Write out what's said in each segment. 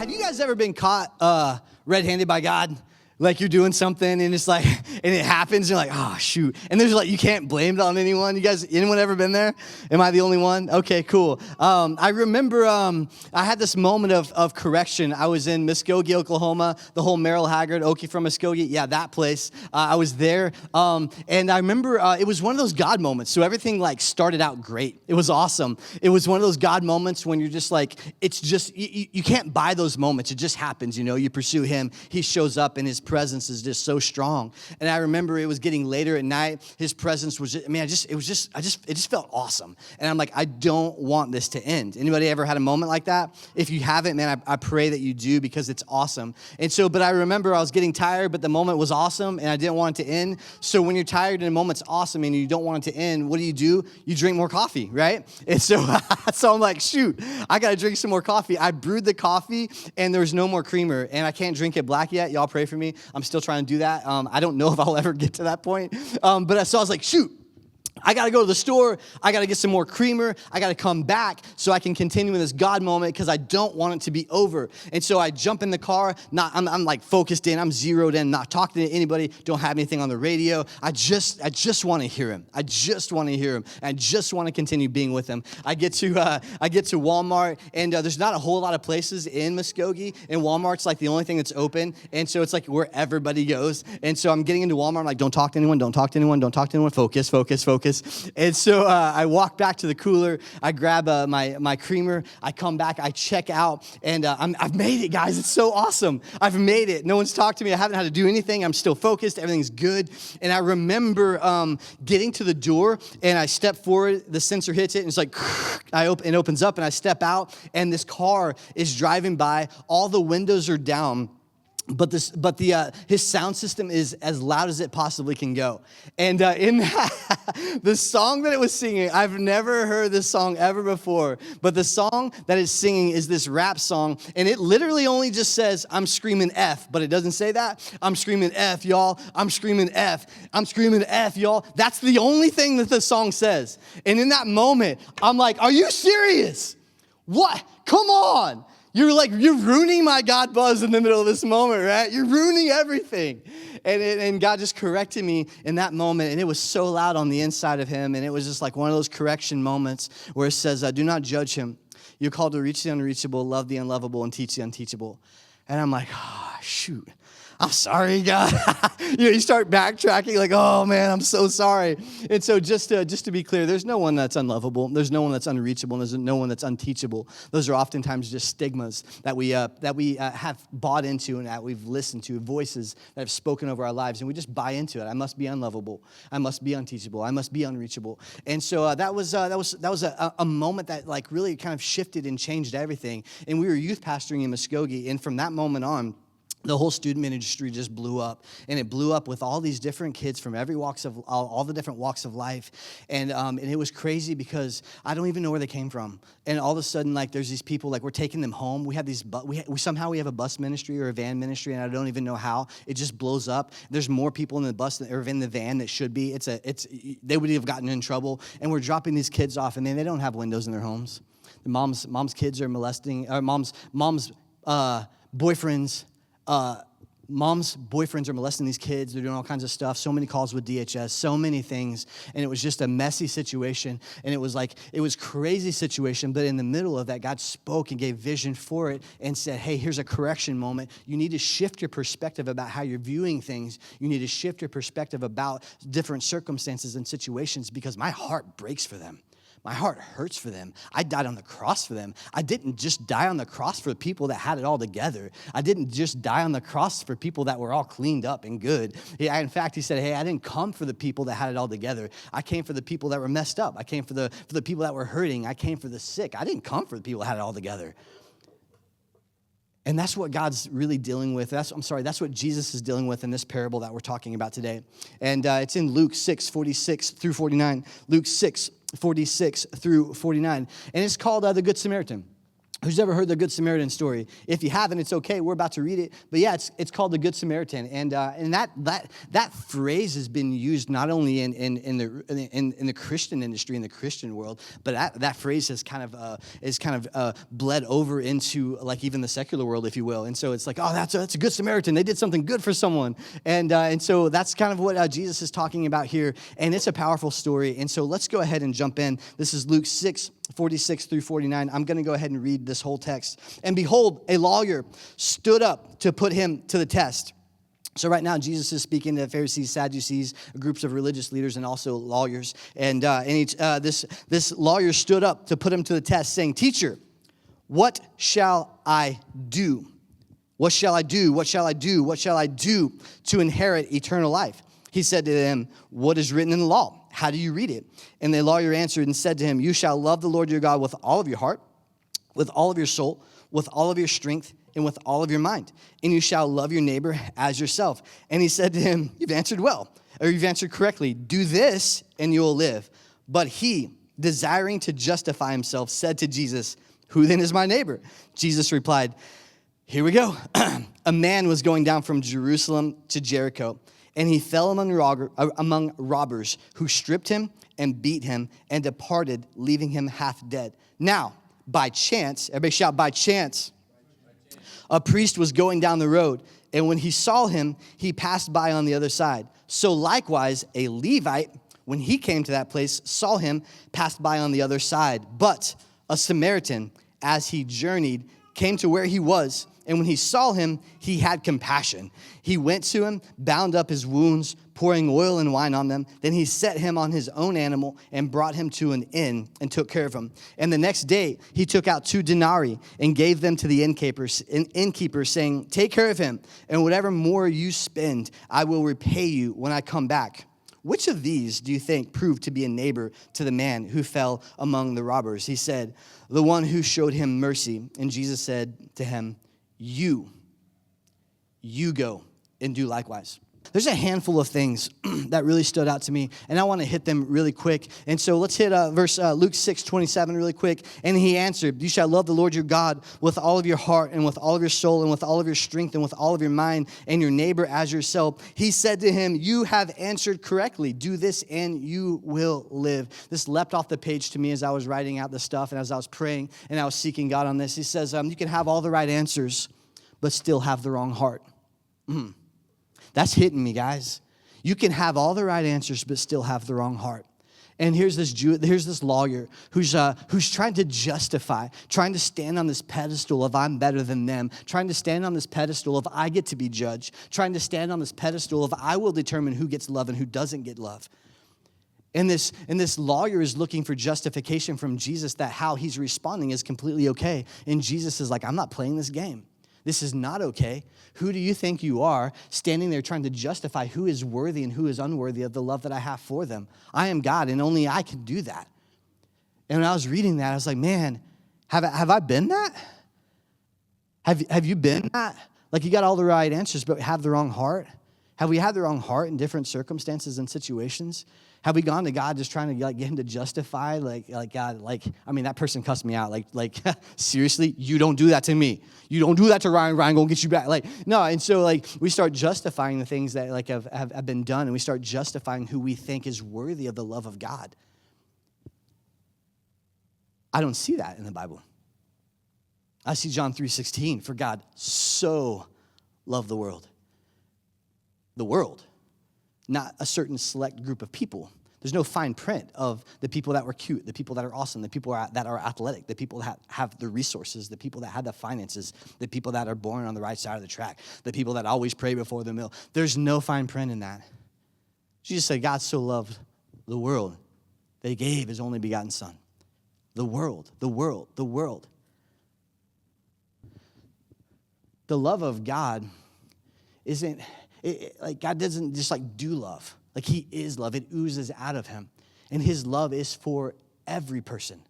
Have you guys ever been caught red-handed by God? Like you're doing something and it's like, and it happens, you're like, oh, shoot. And there's like, you can't blame it on anyone. You guys, anyone ever been there? Am I the only one? Okay, cool. I remember I had this moment of correction. I was in Muskogee, Oklahoma, the whole Merrill Haggard, Okie from Muskogee. Yeah, that place. I was there. And I remember it was one of those God moments. So everything like started out great. It was awesome. It was one of those God moments when you're just like, it's just, you can't buy those moments. It just happens, you know, you pursue him. He shows up and his presence is just so strong. And I remember it was getting later at night. His presence was just, it just felt awesome. And I'm like, I don't want this to end. Anybody ever had a moment like that? If you haven't, man, I pray that you do because it's awesome. And so, but I remember I was getting tired, but the moment was awesome and I didn't want it to end. So when you're tired and a moment's awesome and you don't want it to end, what do? You drink more coffee, right? And so, so I'm like, shoot, I got to drink some more coffee. I brewed the coffee and there's no more creamer and I can't drink it black yet. Y'all pray for me. I'm still trying to do that. I don't know if I'll ever get to that point. So I was like, shoot, I got to go to the store. I got to get some more creamer. I got to come back so I can continue in this God moment because I don't want it to be over. And so I jump in the car. I'm like focused in. I'm zeroed in, not talking to anybody. Don't have anything on the radio. I just want to hear him. I just want to hear him. And I just want to continue being with him. I get to Walmart, and there's not a whole lot of places in Muskogee. And Walmart's like the only thing that's open. And so it's like where everybody goes. And so I'm getting into Walmart. I'm like, don't talk to anyone. Don't talk to anyone. Don't talk to anyone. Focus, focus, focus. And so I walk back to the cooler. I grab my creamer. I come back. I check out. And I've made it, guys. It's so awesome. I've made it. No one's talked to me. I haven't had to do anything. I'm still focused. Everything's good. And I remember getting to the door, and I step forward. The sensor hits it, and it's like, it opens up, and I step out, and this car is driving by. All the windows are down. But his sound system is as loud as it possibly can go. And in that, the song that it was singing, I've never heard this song ever before. But the song that it's singing is this rap song. And it literally only just says, I'm screaming F. But it doesn't say that. I'm screaming F, y'all. I'm screaming F. I'm screaming F, y'all. That's the only thing that the song says. And in that moment, I'm like, are you serious? What? Come on. You're ruining my God buzz in the middle of this moment, right? You're ruining everything. And God just corrected me in that moment, and it was so loud on the inside of him, and it was just like one of those correction moments where it says, do not judge him. You're called to reach the unreachable, love the unlovable, and teach the unteachable. And I'm like, shoot. I'm sorry, God. You start backtracking like, oh, man, I'm so sorry. And so just to be clear, there's no one that's unlovable. There's no one that's unreachable. And there's no one that's unteachable. Those are oftentimes just stigmas that we have bought into and that we've listened to, voices that have spoken over our lives. And we just buy into it. I must be unlovable. I must be unteachable. I must be unreachable. And so that was a moment that like really kind of shifted and changed everything. And we were youth pastoring in Muskogee. And from that moment on, the whole student ministry just blew up, and it blew up with all these different kids from all the different walks of life, and it was crazy because I don't even know where they came from, and all of a sudden, like, there's these people, like, we're taking them home. We have these, we have a bus ministry or a van ministry, and I don't even know how. It just blows up. There's more people in the bus or in the van that should be. They would have gotten in trouble, and we're dropping these kids off, and they don't have windows in their homes. The mom's kids are molesting, mom's boyfriends. Mom's boyfriends are molesting these kids. They're doing all kinds of stuff. So many calls with DHS, so many things. And it was just a messy situation. And it was crazy situation. But in the middle of that, God spoke and gave vision for it and said, hey, here's a correction moment. You need to shift your perspective about how you're viewing things. You need to shift your perspective about different circumstances and situations because my heart breaks for them. My heart hurts for them. I died on the cross for them. I didn't just die on the cross for the people that had it all together. I didn't just die on the cross for people that were all cleaned up and good. In fact, he said, hey, I didn't come for the people that had it all together. I came for the people that were messed up. I came for the people that were hurting. I came for the sick. I didn't come for the people that had it all together. And that's what God's really dealing with. That's what Jesus is dealing with in this parable that we're talking about today. And it's in Luke 6:46 through 49. Luke 6:46 through 49. And it's called the Good Samaritan. Who's ever heard the Good Samaritan story? If you haven't, it's okay. We're about to read it. But yeah, it's called the Good Samaritan, and that phrase has been used not only in the Christian industry, in the Christian world, but that phrase has kind of bled over into like even the secular world, if you will. And so it's like, oh, that's a Good Samaritan. They did something good for someone, and so that's kind of what Jesus is talking about here, and it's a powerful story. And so let's go ahead and jump in. This is Luke 6:46 through 49. I'm going to go ahead and read this whole text. And behold, a lawyer stood up to put him to the test. So right now, Jesus is speaking to Pharisees, Sadducees, groups of religious leaders, and also lawyers. And this lawyer stood up to put him to the test, saying, "Teacher, what shall I do? What shall I do? What shall I do? What shall I do to inherit eternal life?" He said to them, "What is written in the law? How do you read it?" And the lawyer answered and said to him, "You shall love the Lord your God with all of your heart, with all of your soul, with all of your strength, and with all of your mind. And you shall love your neighbor as yourself." And he said to him, "You've answered well, or you've answered correctly. Do this, and you will live." But he, desiring to justify himself, said to Jesus, "Who then is my neighbor?" Jesus replied, "Here we go. A man was going down from Jerusalem to Jericho, and he fell among robbers who stripped him and beat him and departed, leaving him half dead. Now, by chance," everybody shout, "by chance," "a priest was going down the road, and when he saw him, he passed by on the other side. So likewise, a Levite, when he came to that place, saw him, passed by on the other side. But a Samaritan, as he journeyed, came to where he was, and when he saw him, he had compassion. He went to him, bound up his wounds, pouring oil and wine on them. Then he set him on his own animal and brought him to an inn and took care of him. And the next day he took out 2 denarii and gave them to the innkeeper, saying, 'Take care of him, and whatever more you spend, I will repay you when I come back.' Which of these do you think proved to be a neighbor to the man who fell among the robbers?" He said, "The one who showed him mercy." And Jesus said to him, You go and do likewise." There's a handful of things that really stood out to me, and I want to hit them really quick. And so let's hit Luke 6:27 really quick. And he answered, "You shall love the Lord your God with all of your heart and with all of your soul and with all of your strength and with all of your mind, and your neighbor as yourself." He said to him, "You have answered correctly. Do this and you will live." This leapt off the page to me as I was writing out the stuff and as I was praying and I was seeking God on this. He says, you can have all the right answers, but still have the wrong heart. That's hitting me, guys. You can have all the right answers, but still have the wrong heart. And here's this lawyer who's trying to justify, trying to stand on this pedestal of I'm better than them, trying to stand on this pedestal of I get to be judged, trying to stand on this pedestal of I will determine who gets love and who doesn't get love. And this lawyer is looking for justification from Jesus that how he's responding is completely okay. And Jesus is like, I'm not playing this game. This is not okay. Who do you think you are standing there trying to justify who is worthy and who is unworthy of the love that I have for them? I am God, and only I can do that. And when I was reading that, I was like, man, have I been that? Have you been that? Like you got all the right answers, but have the wrong heart? Have we had the wrong heart in different circumstances and situations? Have we gone to God just trying to get him to justify, God, that person cussed me out. Seriously, you don't do that to me. You don't do that to Ryan. Ryan gonna get you back. No. And so we start justifying the things that have been done, and we start justifying who we think is worthy of the love of God. I don't see that in the Bible. I see John 3:16. For God so loved the world. The world. Not a certain select group of people. There's no fine print of the people that were cute, the people that are awesome, the people that are athletic, the people that have the resources, the people that have the finances, the people that are born on the right side of the track, the people that always pray before the meal. There's no fine print in that. Jesus said, God so loved the world that he gave his only begotten son. The world, the world, the world. The love of God isn't... God doesn't just do love. He is love. It oozes out of him. And his love is for every person,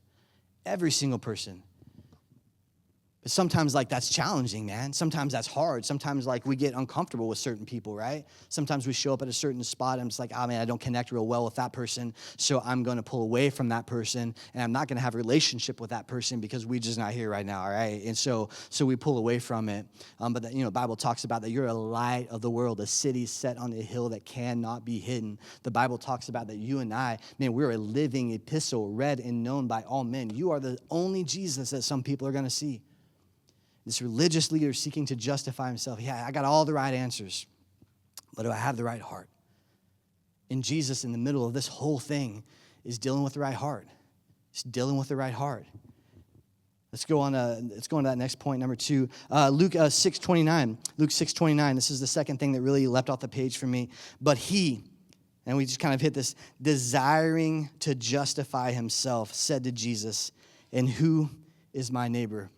every single person. But sometimes, like, that's challenging, man. Sometimes that's hard. Sometimes, like, we get uncomfortable with certain people, right? Sometimes we show up at a certain spot and it's like, oh, man, I don't connect real well with that person, so I'm going to pull away from that person, and I'm not going to have a relationship with that person because we're just not here right now, all right? And so we pull away from it. But, the Bible talks about that you're a light of the world, a city set on a hill that cannot be hidden. The Bible talks about that you and I, man, we're a living epistle read and known by all men. You are the only Jesus that some people are going to see. This religious leader seeking to justify himself. Yeah, I got all the right answers, but do I have the right heart? And Jesus, in the middle of this whole thing, is dealing with the right heart. He's dealing with the right heart. Let's go on to that next point, number 2. Luke 6:29. Luke 6:29. This is the second thing that really leapt off the page for me. But he, and we just kind of hit this, desiring to justify himself, said to Jesus, "And who is my neighbor?"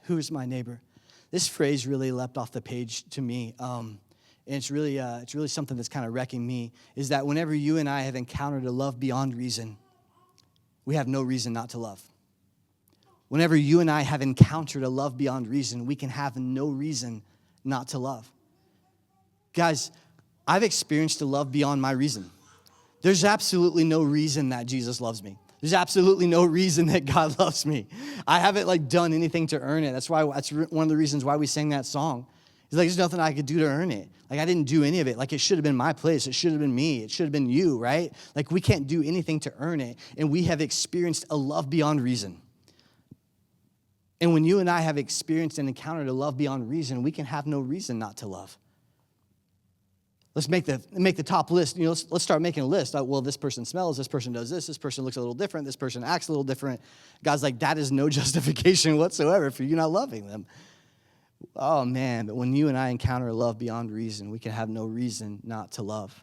Who is my neighbor? This phrase really leapt off the page to me, and it's really something that's kind of wrecking me, is that whenever you and I have encountered a love beyond reason, we have no reason not to love. Whenever you and I have encountered a love beyond reason, we can have no reason not to love. Guys, I've experienced a love beyond my reason. There's absolutely no reason that Jesus loves me. There's absolutely no reason that God loves me. I haven't done anything to earn it. That's one of the reasons why we sang that song. It's like there's nothing I could do to earn it. Like I didn't do any of it. Like it should have been my place. It should have been me. It should have been you, right? Like we can't do anything to earn it. And we have experienced a love beyond reason. And when you and I have experienced and encountered a love beyond reason, we can have no reason not to love. Let's make the top list. Let's start making a list. Well, this person smells. This person does this. This person looks a little different. This person acts a little different. God's like, that is no justification whatsoever for you not loving them. Oh, man. But when you and I encounter a love beyond reason, we can have no reason not to love.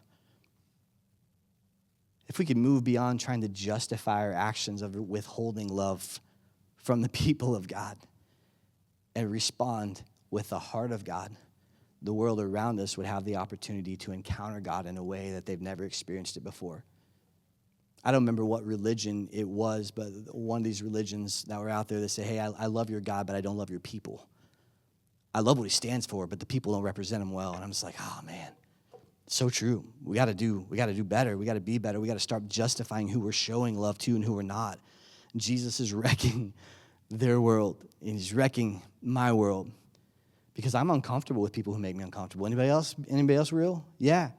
If we could move beyond trying to justify our actions of withholding love from the people of God and respond with the heart of God, the world around us would have the opportunity to encounter God in a way that they've never experienced it before. I don't remember what religion it was, but one of these religions that were out there that say, hey, I love your God, but I don't love your people. I love what he stands for, but the people don't represent him well. And I'm just like, oh, man, so true. We got to do better. We got to be better. We got to start justifying who we're showing love to and who we're not. And Jesus is wrecking their world, and he's wrecking my world. Because I'm uncomfortable with people who make me uncomfortable. Anybody else real? Yeah.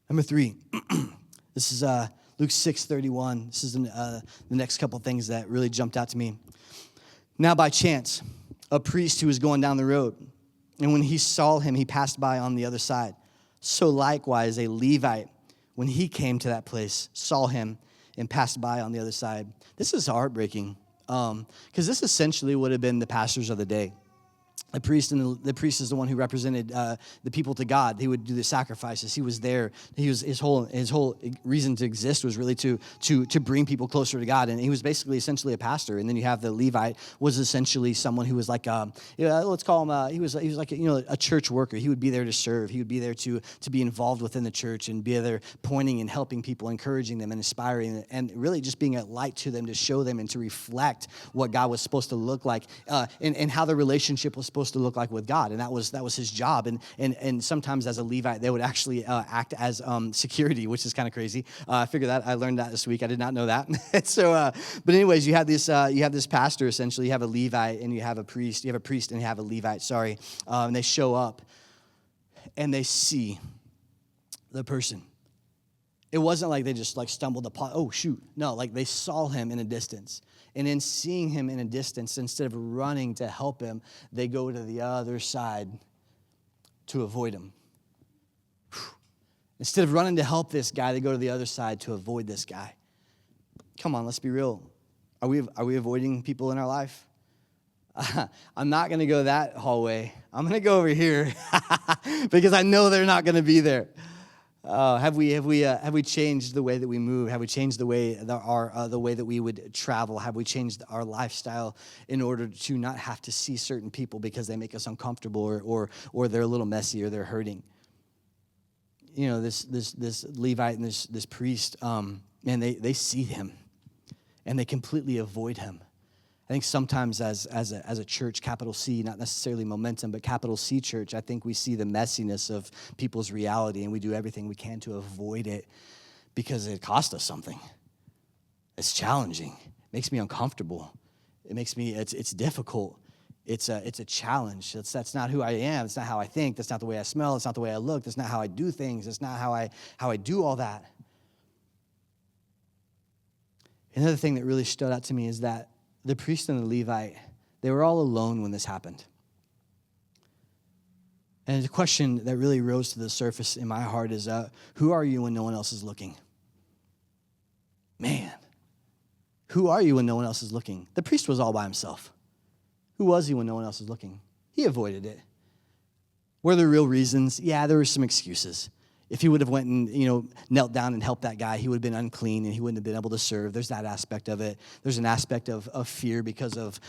Number 3. This is Luke 6:31. This is the next couple things that really jumped out to me. Now by chance, a priest who was going down the road, and when he saw him, he passed by on the other side. So likewise, a Levite, when he came to that place, saw him and passed by on the other side. This is heartbreaking. Because this essentially would have been the pastors of the day. The priest is the one who represented the people to God. He would do the sacrifices. He was there. His whole reason to exist was really to bring people closer to God. And he was basically essentially a pastor. And then you have the Levite was essentially someone who was like let's call him he was like a church worker. He would be there to serve. He would be there to be involved within the church and be there pointing and helping people, encouraging them and inspiring and really just being a light to them to show them and to reflect what God was supposed to look like and how the relationship was supposed to look like with God, and that was his job. And sometimes as a Levite, they would actually act as security, which is kind of crazy. I learned that this week. I did not know that. But anyways, you have this pastor essentially. You have a Levite and you have a priest. You have a priest and you have a Levite. And they show up and they see the person. It wasn't like they just stumbled upon. Oh shoot! No, they saw him in a distance. And in seeing him in a distance, instead of running to help him, they go to the other side to avoid him. Instead of running to help this guy, they go to the other side to avoid this guy. Come on, let's be real. Are we avoiding people in our life? I'm not going to go that hallway. I'm going to go over here because I know they're not going to be there. Have we changed the way that we move? Have we changed the way that we would travel? Have we changed our lifestyle in order to not have to see certain people because they make us uncomfortable or they're a little messy or they're hurting? This Levite and this priest, man, they see him and they completely avoid him. I think sometimes as a church, capital C, not necessarily Momentum, but capital C church, I think we see the messiness of people's reality, and we do everything we can to avoid it because it costs us something. It's challenging. It makes me uncomfortable. It's difficult. It's a challenge. That's not who I am. It's not how I think. That's not the way I smell. It's not the way I look. That's not how I do things. It's not how I do all that. Another thing that really stood out to me is that the priest and the Levite, they were all alone when this happened. And the question that really rose to the surface in my heart is, who are you when no one else is looking? Man, who are you when no one else is looking? The priest was all by himself. Who was he when no one else was looking? He avoided it. Were there real reasons? Yeah, there were some excuses. If he would have went and, knelt down and helped that guy, he would have been unclean and he wouldn't have been able to serve. There's that aspect of it. There's an aspect of fear because of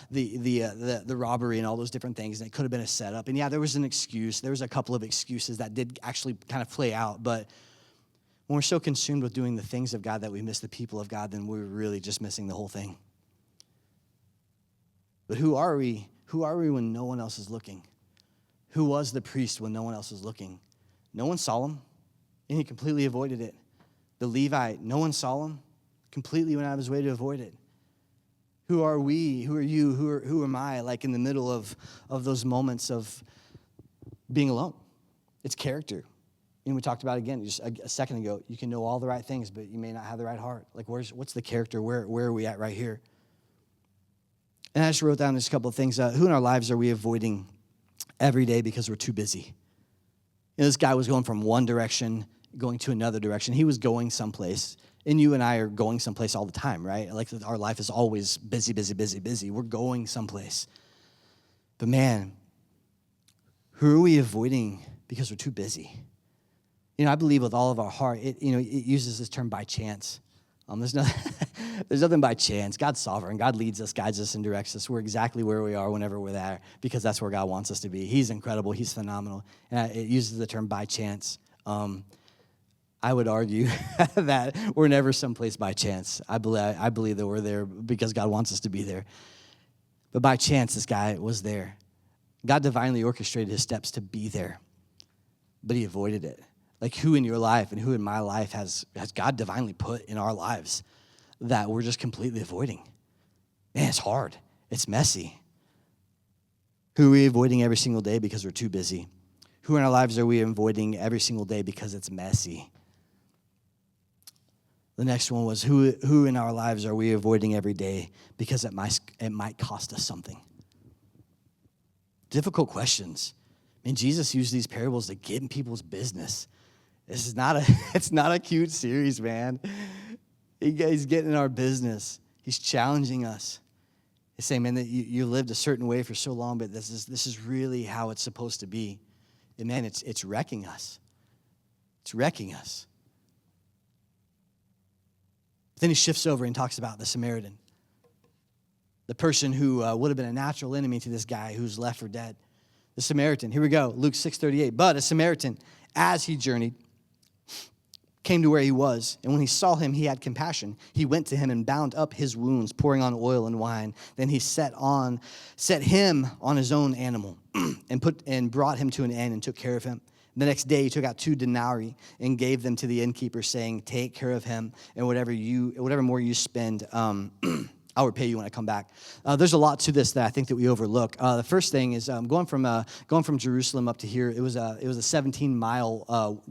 the robbery and all those different things. And it could have been a setup. And yeah, there was an excuse. There was a couple of excuses that did actually kind of play out. But when we're so consumed with doing the things of God that we miss the people of God, then we're really just missing the whole thing. But who are we? Who are we when no one else is looking? Who was the priest when no one else was looking? No one saw him, and he completely avoided it. The Levite, no one saw him, completely went out of his way to avoid it. Who are we? Who are you? Who am I? Like in the middle of those moments of being alone. It's character. And we talked about it again just a second ago. You can know all the right things, but you may not have the right heart. Like what's the character? Where are we at right here? And I just wrote down just a couple of things. Who in our lives are we avoiding every day because we're too busy? This guy was going from one direction, going to another direction. He was going someplace. And you and I are going someplace all the time, right? Like our life is always busy, busy, busy, busy. We're going someplace. But man, who are we avoiding because we're too busy? I believe with all of our heart, it uses this term by chance. There's nothing by chance. God's sovereign. God leads us, guides us, and directs us. We're exactly where we are whenever we're there because that's where God wants us to be. He's incredible. He's phenomenal. And it uses the term by chance. I would argue that we're never someplace by chance. I believe that we're there because God wants us to be there. But by chance, this guy was there. God divinely orchestrated his steps to be there, but he avoided it. Like who in your life and who in my life has God divinely put in our lives that we're just completely avoiding? Man, it's hard. It's messy. Who are we avoiding every single day because we're too busy? Who in our lives are we avoiding every single day because it's messy? The next one was who in our lives are we avoiding every day because it might cost us something? Difficult questions. I mean, Jesus used these parables to get in people's business. It's not a cute series, man. He's getting in our business. He's challenging us. He's saying, man, that you lived a certain way for so long, but this is really how it's supposed to be. And man, it's wrecking us. It's wrecking us. But then he shifts over and talks about the Samaritan, the person who would have been a natural enemy to this guy who's left for dead. The Samaritan. Here we go. Luke 6:38. But a Samaritan, as he journeyed, came to where he was, and when he saw him, he had compassion. He went to him and bound up his wounds, pouring on oil and wine. Then he set him on his own animal and brought him to an inn and took care of him. The next day he took out 2 denarii and gave them to the innkeeper, saying, "Take care of him, and whatever more you spend, I will repay you when I come back." There's a lot to this that I think that we overlook. The first thing is going from Jerusalem up to here. It was a 17-mile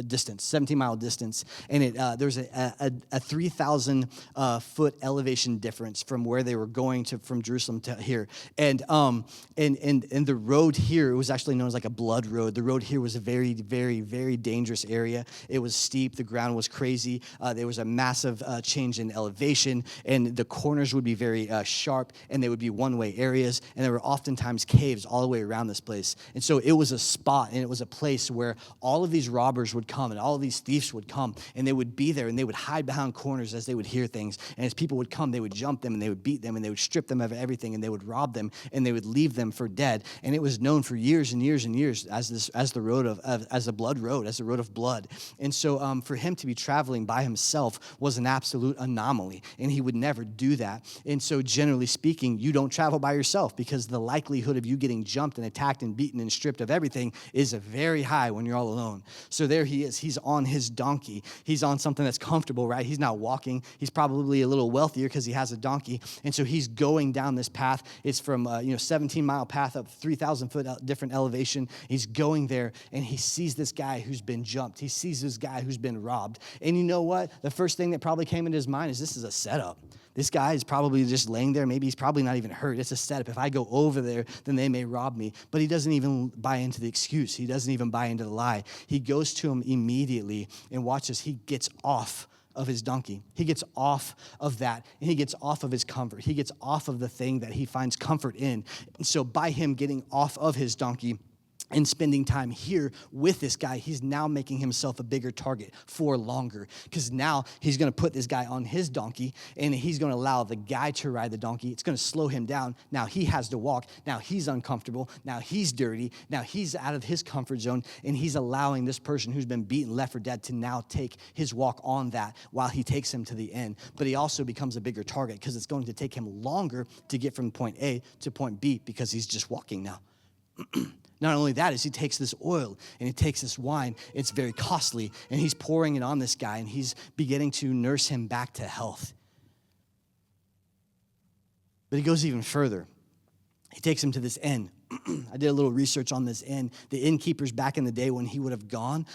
distance, 17-mile distance, and there's a 3,000 foot elevation difference from where they were going from Jerusalem to here. And the road here, it was actually known as like a blood road. The road here was a very, very, very dangerous area. It was steep. The ground was crazy. There was a massive change in elevation, and the corners corners would be very sharp, and they would be one-way areas, and there were oftentimes caves all the way around this place. And so it was a spot, and it was a place where all of these robbers would come, and all of these thieves would come, and they would be there, and they would hide behind corners as they would hear things. And as people would come, they would jump them, and they would beat them, and they would strip them of everything, and they would rob them, and they would leave them for dead. And it was known for years and years and years as the road as a blood road, as a road of blood. And so for him to be traveling by himself was an absolute anomaly, and he would never do that. And so generally speaking, you don't travel by yourself because the likelihood of you getting jumped and attacked and beaten and stripped of everything is very high when you're all alone. So there he is. He's on his donkey. He's on something that's comfortable, right? He's not walking. He's probably a little wealthier because he has a donkey. And so he's going down this path. It's from 17-mile path up 3,000 foot different elevation. He's going there, and he sees this guy who's been jumped. He sees this guy who's been robbed. And you know what? The first thing that probably came into his mind is this is a setup. This guy is probably just laying there. Maybe he's probably not even hurt. It's a setup. If I go over there, then they may rob me. But he doesn't even buy into the excuse. He doesn't even buy into the lie. He goes to him immediately, and watch as he gets off of his donkey. He gets off of that, and he gets off of his comfort. He gets off of the thing that he finds comfort in. And so by him getting off of his donkey and spending time here with this guy, he's now making himself a bigger target for longer, because now he's going to put this guy on his donkey, and he's going to allow the guy to ride the donkey. It's going to slow him down. Now he has to walk. Now he's uncomfortable. Now he's dirty. Now he's out of his comfort zone, and he's allowing this person who's been beaten, left for dead, to now take his walk on that while he takes him to the end. But he also becomes a bigger target because it's going to take him longer to get from point A to point B because he's just walking now. Not only that, is he takes this oil and he takes this wine. It's very costly, and he's pouring it on this guy, and he's beginning to nurse him back to health. But he goes even further. He takes him to this inn. I did a little research on this inn. The innkeepers back in the day when he would have gone,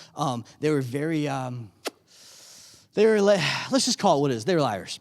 they were very, let's just call it what it is. They were liars.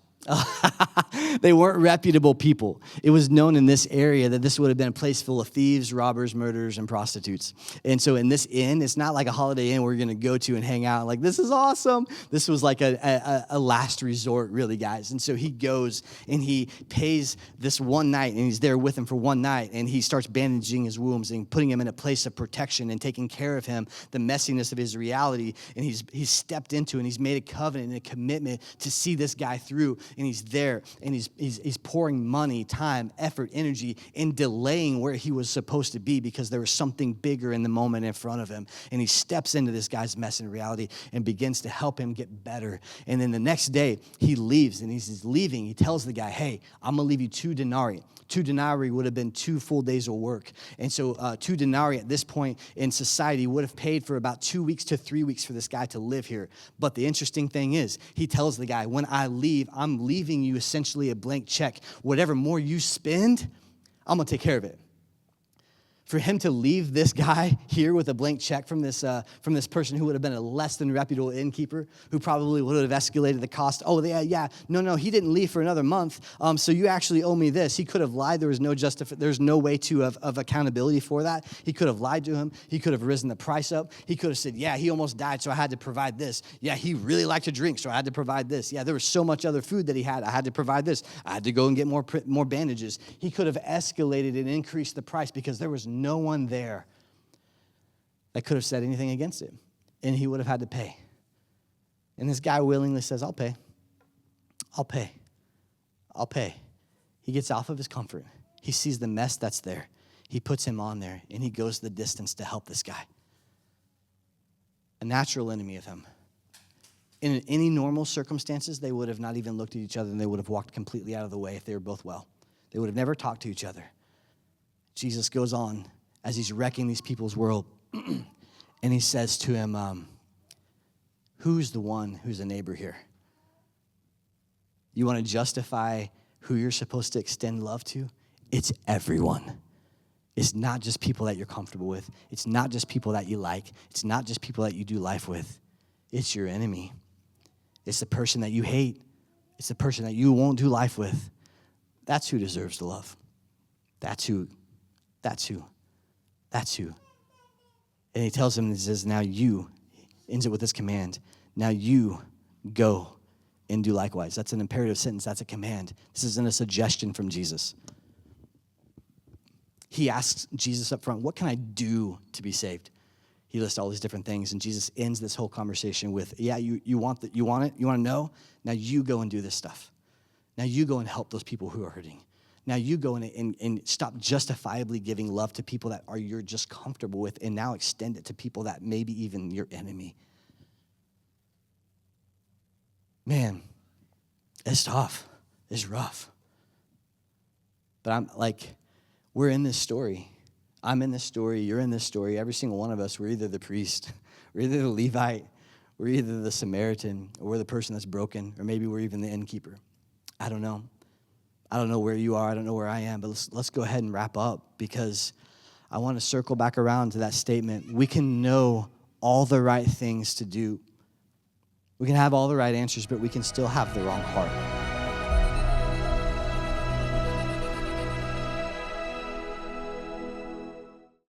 They weren't reputable people. It was known in this area that this would have been a place full of thieves, robbers, murderers, and prostitutes. And so in this inn, it's not like a Holiday Inn where you're going to go to and hang out like, this is awesome. This was like a last resort, really, guys. And so he goes and he pays this one night, and he's there with him for one night, and he starts bandaging his wounds and putting him in a place of protection and taking care of him, the messiness of his reality. And he's stepped into, and he's made a covenant and a commitment to see this guy through. And he's there, and he's pouring money, time, effort, energy in delaying where he was supposed to be because there was something bigger in the moment in front of him. And he steps into this guy's mess in reality and begins to help him get better. And then the next day, he leaves, and he's leaving. He tells the guy, hey, I'm going to leave you 2 denarii. 2 denarii would have been 2 full days of work. And so 2 denarii at this point in society would have paid for about 2 weeks to 3 weeks for this guy to live here. But the interesting thing is, he tells the guy, when I leave, I'm leaving you essentially a blank check. Whatever more you spend, I'm going to take care of it. For him to leave this guy here with a blank check from this person who would have been a less than reputable innkeeper, who probably would have escalated the cost. Oh, yeah, no, he didn't leave for another month, so you actually owe me this. He could have lied. There was no way of accountability for that. He could have lied to him. He could have risen the price up. He could have said, yeah, he almost died, so I had to provide this. Yeah, he really liked to drink, so I had to provide this. Yeah, there was so much other food that he had. I had to provide this. I had to go and get more bandages. He could have escalated and increased the price because there was no one there that could have said anything against it, and he would have had to pay. And this guy willingly says, I'll pay. He gets off of his comfort. He sees the mess that's there. He puts him on there, and he goes the distance to help this guy. A natural enemy of him. In any normal circumstances, they would have not even looked at each other, and they would have walked completely out of the way if they were both well. They would have never talked to each other. Jesus goes on as he's wrecking these people's world, and he says to him, who's the one who's a neighbor here? You want to justify who you're supposed to extend love to? It's everyone. It's not just people that you're comfortable with. It's not just people that you like. It's not just people that you do life with. It's your enemy. It's the person that you hate. It's the person that you won't do life with. That's who deserves the love. That's who. And he tells him, he says, now you, ends it with this command, now you go and do likewise. That's an imperative sentence. That's a command. This isn't a suggestion from Jesus. He asks Jesus up front, what can I do to be saved? He lists all these different things, and Jesus ends this whole conversation with, yeah, you want it? You want to know? Now you go and do this stuff. Now you go and help those people who are hurting. Now you go and stop justifiably giving love to people that you're just comfortable with, and now extend it to people that maybe even your enemy. Man, it's tough. It's rough. But I'm like, we're in this story. I'm in this story. You're in this story. Every single one of us, we're either the priest, we're either the Levite, we're either the Samaritan, or we're the person that's broken, or maybe we're even the innkeeper. I don't know. I don't know where you are. I don't know where I am. But let's go ahead and wrap up, because I want to circle back around to that statement. We can know all the right things to do. We can have all the right answers, but we can still have the wrong heart.